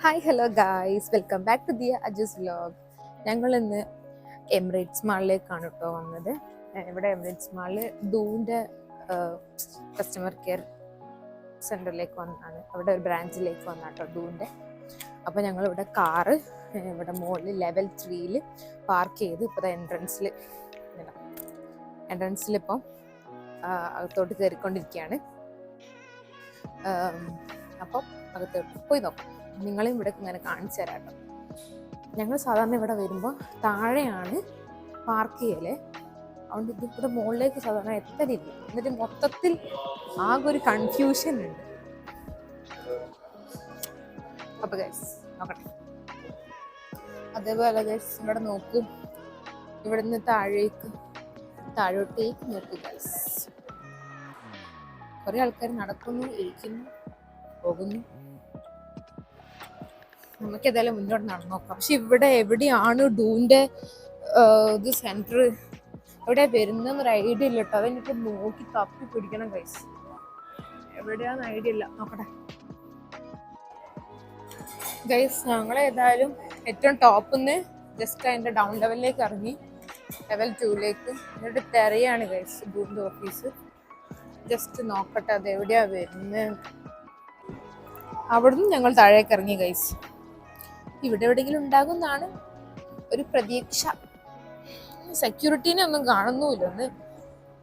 Hi hello guys, welcome back to Diya Ajas vlog. ഞങ്ങൾ ഇന്ന് Emirates മാളിലേക്കാണ് കേട്ടോ വന്നത്. ഇവിടെ എമിറേറ്റ്സ് മാളിൽ ഡൂവിൻ്റെ കസ്റ്റമർ കെയർ സെൻറ്ററിലേക്ക് വന്നതാണ്. അവിടെ ഒരു ബ്രാഞ്ചിലേക്ക് വന്ന കേട്ടോ ഡൂവിൻ്റെ. അപ്പോൾ ഞങ്ങളിവിടെ കാറ് ഇവിടെ മുകളിൽ ലെവൽ 3 പാർക്ക് ചെയ്ത് ഇപ്പോൾ എൻട്രൻസിൽ ഇപ്പം അകത്തോട്ട് കയറിക്കൊണ്ടിരിക്കുകയാണ്. അപ്പം അകത്തോട്ട് പോയി നോക്കാം. നിങ്ങളും ഇവിടെ ഇങ്ങനെ കാണിച്ചു തരാം കേട്ടോ. ഞങ്ങൾ സാധാരണ ഇവിടെ വരുമ്പോൾ താഴെയാണ് പാർക്ക് ചെയ്യല്. അതുകൊണ്ട് ഇതിവിടെ മുകളിലേക്ക് സാധാരണ എത്തലില്ല. എന്നിട്ട് മൊത്തത്തിൽ ആകെ ഒരു കൺഫ്യൂഷൻ ഉണ്ട്. അപ്പൊ ഗൈസ് നോക്കട്ടെ. അതേപോലെ ഗൈസ് ഇവിടെ നോക്കൂ, ഇവിടുന്ന് താഴോട്ടേക്ക് നോക്കൂ ഗൈസ്. കുറെ ആൾക്കാർ നടക്കുന്നു, ഇരിക്കുന്നു, പോകുന്നു. നമുക്ക് ഏതായാലും മുന്നോട്ട് നടന്നു നോക്കാം. പക്ഷെ ഇവിടെ എവിടെയാണ് ഡൂവിൻ്റെ ഇത് സെൻറ്റർ എവിടെ വരുന്നതെന്നൊരു ഐഡിയ ഇല്ല കേട്ടോ. അതെനിക്ക് നോക്കി തപ്പി പിടിക്കണം ഗൈസ്. എവിടെയാന്ന് ഐഡിയ ഇല്ല, നോക്കട്ടെ ഗൈസ്. ഞങ്ങൾ ഏതായാലും ഏറ്റവും ടോപ്പിൽ നിന്ന് ജസ്റ്റ് അതിൻ്റെ ഡൗൺ ലെവലിലേക്ക് ഇറങ്ങി ലെവൽ 2 എന്നിട്ട് തെരയാണ് ഗൈസ് ഡൂവിൻ്റെ ഓഫീസ്. ജസ്റ്റ് നോക്കട്ടെ അത് എവിടെയാ വരുന്നത്. അവിടുന്ന് ഞങ്ങൾ താഴേക്ക് ഇറങ്ങി ഗൈസ്. ഇവിടെ എവിടെയെങ്കിലും ഉണ്ടാകുമെന്നാണ് ഒരു പ്രതീക്ഷ. സെക്യൂരിറ്റീനെ ഒന്നും കാണുന്നുമില്ല. ഒന്ന്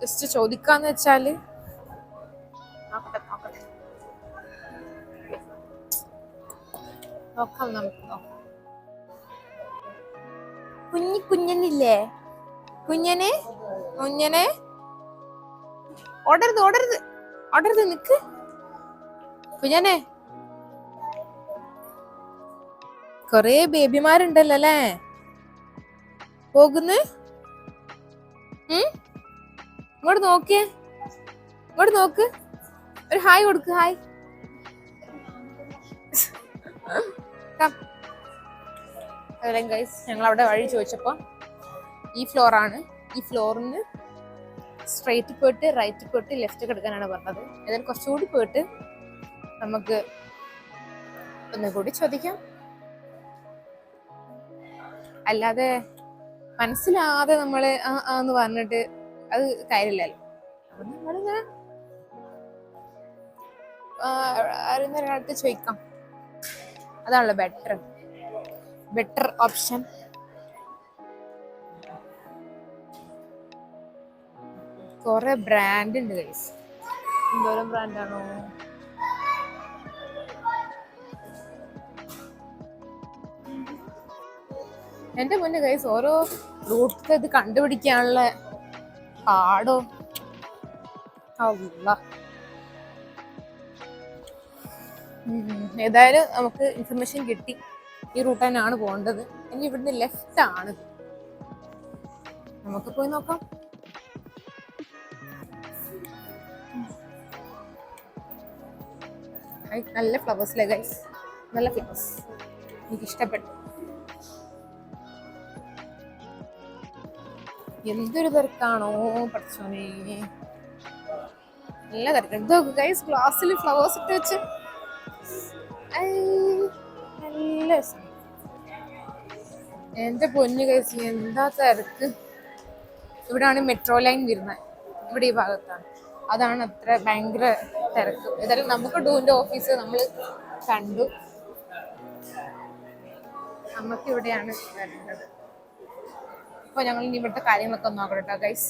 ജസ്റ്റ് ചോദിക്കാന്ന് വെച്ചാല് നോക്കാം, നമുക്ക് നോക്കാം. കുഞ്ഞനില്ലേ? കുഞ്ഞനെ ഓടരുത് നിക്ക് കുഞ്ഞനെ. കൊറേ ബേബിമാരുണ്ടല്ലോ അല്ലേ പോകുന്നു. ഇങ്ങോട്ട് നോക്ക്, ഒരു ഹായ് കൊടുക്ക്. ഹായ്. ഗൈസ് ഞങ്ങൾ അവിടെ വഴി ചോദിച്ചപ്പോ ഈ ഫ്ലോറാണ്. ഈ ഫ്ലോറിന് സ്ട്രൈറ്റ് പോയിട്ട് റൈറ്റ് പോയിട്ട് ലെഫ്റ്റ് കിടക്കാനാണ് പറഞ്ഞത്. ഏതായാലും കുറച്ചുകൂടി പോയിട്ട് നമുക്ക് ഒന്നുകൂടി ചോദിക്കാം. അല്ലാതെ മനസ്സിലാതെ നമ്മള് എന്ന് പറഞ്ഞിട്ട് അത് കാര്യമില്ലല്ലോ. അപ്പൊ നമ്മളിങ്ങനെ അറിയുന്ന ഒരാൾക്ക് ചോദിക്കാം. അതാണല്ലോ ബെറ്റർ ഓപ്ഷൻ. കുറെ ബ്രാൻഡ് ഉണ്ട് ഗൈസ്. എന്തോരം ബ്രാൻഡാണോ. എന്റെ മുന്നേ ഗൈസ് ഓരോ റൂട്ട് ഇത് കണ്ടുപിടിക്കാനുള്ള പാടോ. ഏതായാലും നമുക്ക് ഇൻഫർമേഷൻ കിട്ടി. ഈ റൂട്ട് തന്നെയാണ് പോകേണ്ടത്. ഇനി ഇവിടുന്ന് ലെഫ്റ്റ് ആണ്. നമുക്ക് പോയി നോക്കാം. നല്ല ഫ്ലവേഴ്സിലെ ഗൈസ്, നല്ല ഫ്ലവേഴ്സ് എനിക്ക് ഇഷ്ടപ്പെട്ടു. എന്തൊരു തിരക്കാണോ പഠിച്ചോനെ, നല്ല തിരക്ക്. ഇതൊക്കെ ഗൈസ് ഗ്ലാസ്സിൽ ഫ്ലവേഴ്സ് ഇട്ട് വെച്ച് നല്ല രസം. എന്റെ പൊന്നു ഗൈസ് എന്താ തിരക്ക്. ഇവിടാണ് മെട്രോ ലൈൻ വരുന്നത്. ഇവിടെ ഈ ഭാഗത്താണ്. അതാണ് അത്ര ഭയങ്കര തിരക്ക്. ഏതായാലും നമുക്ക് ഡൂവിൻ്റെ ഓഫീസ് നമ്മൾ കണ്ടു. നമുക്ക് ഇവിടെയാണ് വരേണ്ടത്. അപ്പൊ ഞങ്ങൾ ഇനി ഇവിടുത്തെ കാര്യങ്ങളൊക്കെ നോക്കട്ടോ ഗൈസ്.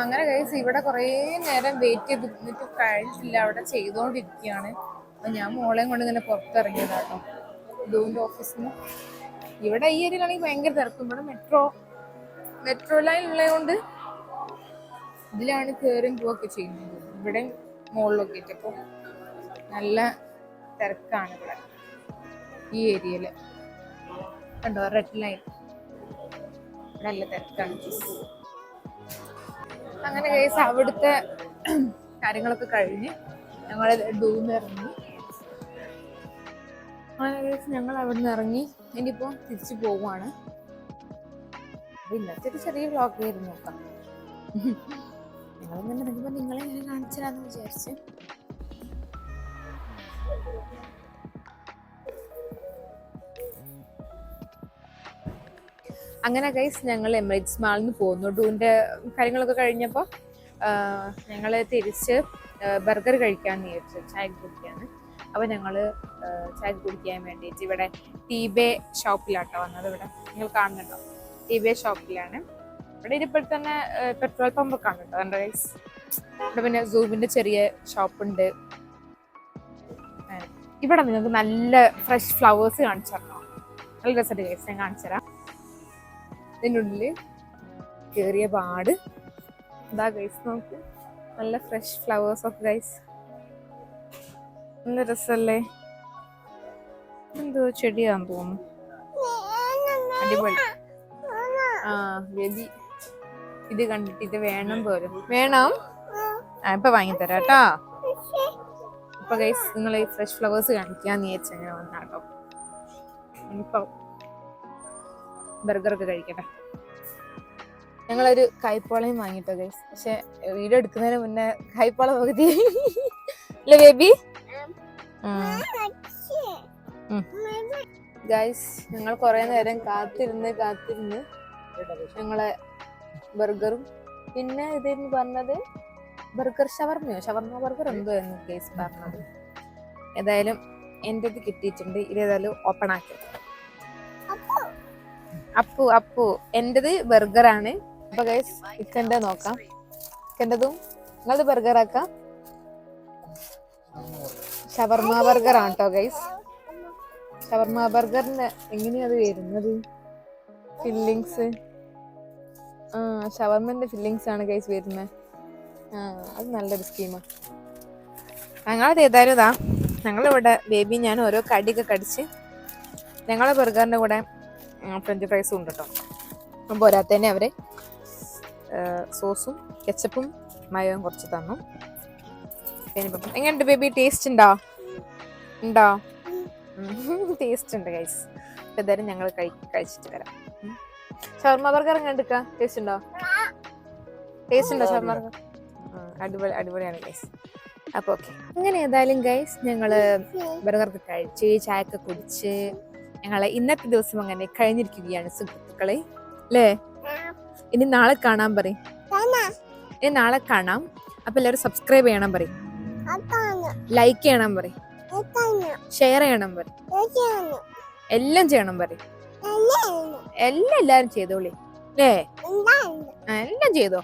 അങ്ങനെ ഗൈസ് ഇവിടെ കുറേ നേരം വെയിറ്റ് ചെയ്ത് നിന്നിട്ട് കഴിഞ്ഞിട്ടില്ല. അവിടെ ചെയ്തുകൊണ്ടിരിക്കുകയാണ്. അപ്പൊ ഞാൻ മോളെയും കൊണ്ട് ഇങ്ങനെ പുറത്തിറങ്ങിയതാട്ടോ ഡൂവിൻ്റെ ഓഫീസിൽ നിന്ന്. ഇവിടെ ഈ ഏരിയയിലാണെങ്കിൽ ഭയങ്കര തിരക്കും. ഇവിടെ മെട്രോ ലൈൻ ഉള്ളതുകൊണ്ട് ഇതിലാണ് കയറിയും പോവൊക്കെ ചെയ്യുന്നത്. ഇവിടെ മുകളിലൊക്കെ ഇട്ടപ്പോൾ നല്ല തിരക്കാണ് ഇവിടെ ഈ ഏരിയയിൽ. കണ്ടോ റെഡ് ലൈൻ, നല്ല തിരക്കാണ്. അങ്ങനെ കേസ് അവിടുത്തെ കാര്യങ്ങളൊക്കെ കഴിഞ്ഞ് ഞങ്ങൾ ഡൂന്ന് ഇറങ്ങി. അങ്ങനെ കേസ് ഞങ്ങൾ അവിടെ നിന്ന് ഇറങ്ങി. ഇനിയിപ്പോൾ തിരിച്ചു പോവുകയാണ്. അപ്പൊ ഇന്നത്തെ ഒരു ചെറിയ വ്ളോഗ് ആയിരുന്നു. നോക്കാം. നിങ്ങളിങ്ങനെ ഇറങ്ങുമ്പോൾ നിങ്ങളെ ഞാൻ കാണിച്ചു തരാമെന്ന് വിചാരിച്ച്. അങ്ങനെ ഗൈസ് ഞങ്ങൾ എമിറേറ്റ്സ് മാളിൽ നിന്ന് പോകുന്നു. ഡൂവിൻ്റെ കാര്യങ്ങളൊക്കെ കഴിഞ്ഞപ്പോൾ ഞങ്ങൾ തിരിച്ച് ബർഗർ കഴിക്കാമെന്ന് വിചാരിച്ചു, ചായ കുടിക്കുകയാണ്. അപ്പോൾ ഞങ്ങൾ ചായ കുടിക്കാൻ വേണ്ടിയിട്ട് ഇവിടെ ടീബേ ഷോപ്പിലാട്ടോ വന്നത്. ഇവിടെ നിങ്ങൾ കാണുന്നുണ്ടോ, ടീബേ ഷോപ്പിലാണ്. ഇവിടെ ഇപ്പോൾ തന്നെ പെട്രോൾ പമ്പൊക്കെ ആണ് കേട്ടോ എൻ്റെ ഗൈസ്. ഇവിടെ പിന്നെ സൂമിൻ്റെ ചെറിയ ഷോപ്പുണ്ട്. ഇവിടെ നിങ്ങൾക്ക് നല്ല ഫ്രഷ് ഫ്ലവേഴ്സ് കാണിച്ചു തരണോ? നല്ല രസമായിട്ട് ഗൈസ്, ഞാൻ കാണിച്ചു തരാം. ഇതിനുള്ളിൽ കയറിയ പാട് എന്താ ഗൈസ്, നോക്ക് നല്ല ഫ്രഷ് ഫ്ലവേഴ്സ് ഒക്കെ ഗൈസ്, നല്ല രസമല്ലേ? എന്തോ ചെടിയാന്ന് തോന്നുന്നു, അടിപൊളി. ബേബി ഇത് കണ്ടിട്ട് ഇത് വേണം പോലും, വേണം. ഇപ്പൊ വാങ്ങിത്തരാം കേട്ടോ. ഇപ്പൊ ഗൈസ് നിങ്ങൾ ഈ ഫ്രഷ് ഫ്ലവേഴ്സ് കാണിക്കാന്ന് വിചാരിച്ചു അങ്ങനെ വന്നാട്ടോ. ഇപ്പൊ ബർഗറൊക്കെ കഴിക്കട്ടെ. ഞങ്ങളൊരു കൈപ്പോളയും വാങ്ങിട്ടോ ഗൈസ്. പക്ഷെ വീഡിയോ എടുക്കുന്നതിന് മുന്നേ കൈപ്പോള പകുതി അല്ലേ ബേബി? ഗൈസ് ഞങ്ങൾ കുറെ നേരം കാത്തിരുന്ന് ഞങ്ങളെ ബർഗറും പിന്നെ ഇതെന്ന് പറഞ്ഞത് ബർഗർ ഷവർമ ബർഗർ എന്തായിരുന്നു ഗൈസ് പറഞ്ഞത്. ഏതായാലും എൻ്റെ ഇത് കിട്ടിയിട്ടുണ്ട്. ഇതേതായാലും ഓപ്പൺ ആക്കി. അപ്പു എന്റേത് ബർഗറാണ്. അപ്പൊ ഗൈസ് ഇക്കൻ്റെ നോക്കാം, ഇക്കൻ്റെതും നിങ്ങളത് ബർഗർ ആക്കാം. ഷവർമ ബർഗർ ആണ് കേട്ടോ ഗൈസ്. ഷവർമ ബർഗറിന് എങ്ങനെയാ അത് വരുന്നത്? ഫില്ലിങ്സ്, ഷവർമന്റെ ഫില്ലിങ്സ് ആണ് ഗൈസ് വരുന്നത്. അത് നല്ലൊരു സ്കീമാണ്. ഞങ്ങളത് ഏതായാലും ഇതാ, ഞങ്ങളിവിടെ ബേബി ഞാൻ ഓരോ കടിയൊക്കെ കടിച്ച് ഞങ്ങളെ ബർഗറിൻ്റെ കൂടെ ഫ്രഞ്ച് ഫ്രൈസും ഉണ്ട് കേട്ടോ. അപ്പം പോരാത്തന്നെ അവരെ സോസും കെച്ചപ്പും മയവും കുറച്ച് തന്നു. എങ്ങനെയുണ്ട് ബേബി? ടേസ്റ്റ് ഉണ്ടോ? ടേസ്റ്റ് ഉണ്ട് ഗൈസ്. അപ്പം എന്തായാലും ഞങ്ങൾ കഴിച്ചിട്ട് വരാം. ഷവർമ ബർഗർ എങ്ങനെ എടുക്കാം? ടേസ്റ്റ് ഉണ്ടോ ഷവർമ ബർഗർ? അടിപൊളിയാണ് ഗൈസ്. അപ്പോൾ ഓക്കെ, അങ്ങനെ ഏതായാലും ഗൈസ് ഞങ്ങള് ബർഗറൊക്കെ കഴിച്ച് ചായയൊക്കെ കുടിച്ച് ഞങ്ങളെ ഇന്നത്തെ ദിവസം അങ്ങനെ കഴിഞ്ഞിരിക്കുകയാണ് സുഹൃത്തുക്കളെ, അല്ലേ? ഇനി നാളെ കാണാൻ പറയും. ഇനി നാളെ കാണാം. അപ്പൊ എല്ലാവരും സബ്സ്ക്രൈബ് ചെയ്യണം പറയും, ലൈക്ക് ചെയ്യണം പറയും, ഷെയർ ചെയ്യണം പറയും, എല്ലാം ചെയ്യണം പറയും. എല്ലാരും ചെയ്തോളി അല്ലേ? എല്ലാം ചെയ്തോ.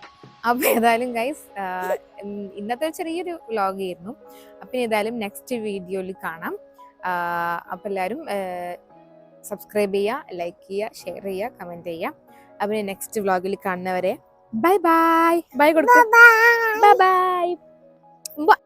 അപ്പൊ ഏതായാലും ഗൈസ് ഇന്നത്തെ ചെറിയൊരു വ്ലോഗ് ആയിരുന്നു. അപ്പൊ ഏതായാലും നെക്സ്റ്റ് വീഡിയോയിൽ കാണാം. അപ്പൊ എല്ലാവരും സബ്സ്ക്രൈബ് ചെയ്യുക, ലൈക്ക് ചെയ്യുക, ഷെയർ ചെയ്യുക, കമന്റ് ചെയ്യുക. അപ്പൊ നെക്സ്റ്റ് വ്ലോഗിൽ കാണുന്നവരെ ബൈ കൊടുക്കുക. ബൈ.